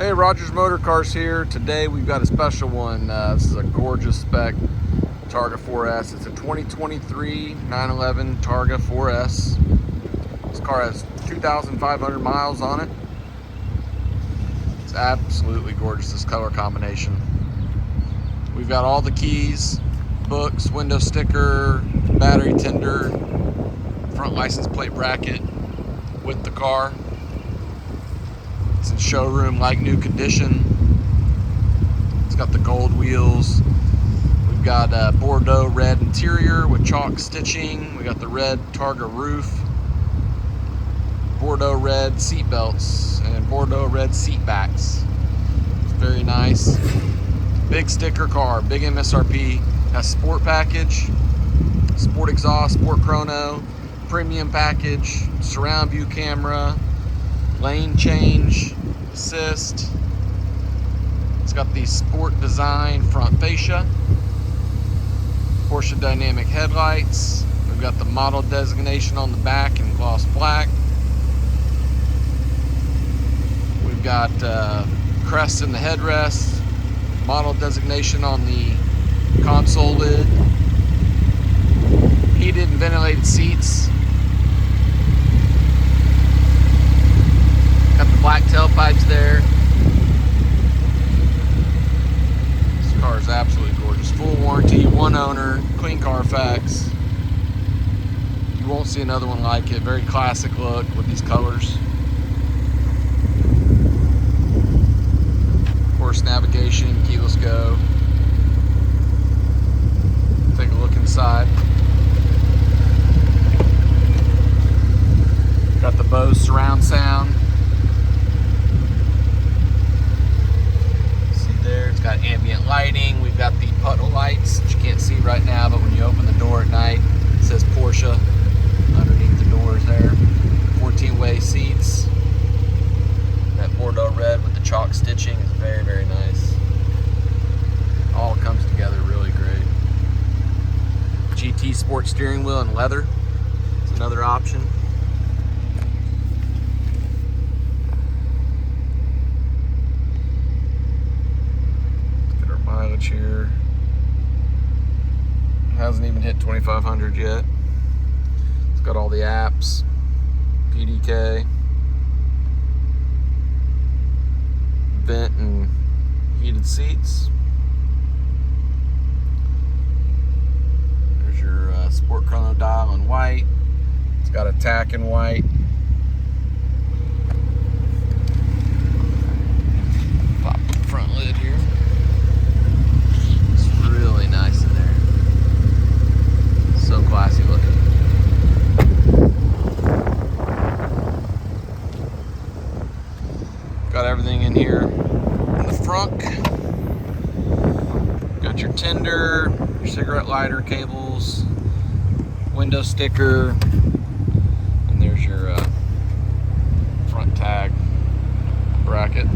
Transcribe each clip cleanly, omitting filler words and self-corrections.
Hey, Rogers Motor Cars here. Today we've got a special one. This is a gorgeous spec Targa 4S. It's a 2023 911 Targa 4S. This car has 2,500 miles on it. It's absolutely gorgeous, this color combination. We've got all the keys, books, window sticker, battery tender, front license plate bracket with the car. It's in showroom like new condition. It's got the gold wheels. We've got a Bordeaux red interior with chalk stitching. We got the red Targa roof, Bordeaux red seat belts, and Bordeaux red seat backs. It's very nice. Big sticker car, big MSRP. Has sport package, sport exhaust, sport chrono, premium package, surround view camera, lane change, assist. It's got the sport design front fascia, Porsche dynamic headlights. We've got the model designation on the back in gloss black. We've got crest in the headrest, model designation on the console lid, heated and ventilated seats. Got the black tailpipes there. This car is absolutely gorgeous. Full warranty, one owner, clean Carfax. You won't see another one like it. Very classic look with these colors. Of course, navigation, keyless go. Take a look inside. Got the Bose surround sound. It's got ambient lighting. We've got the puddle lights that you can't see right now, but when you open the door at night, it says Porsche underneath the doors there. 14-way seats. That Bordeaux red with the chalk stitching is very, very nice. All comes together really great. GT sport steering wheel in leather. It's another option. Mileage here. Hasn't even hit 2,500 yet. It's got all the apps, PDK, vent and heated seats. There's your sport chrono dial in white. It's got a tack in white. Pop the front lid here. Really nice in there. So classy looking. Got everything in here in the front. Got your tender, your cigarette lighter cables, window sticker, and there's your front tag bracket.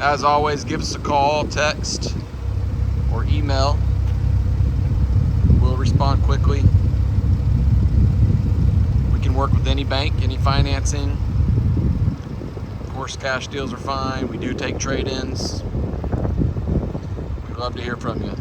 As always, give us a call, text, or email. We'll respond quickly. We can work with any bank, any financing. Of course, cash deals are fine. We do take trade-ins. We'd love to hear from you.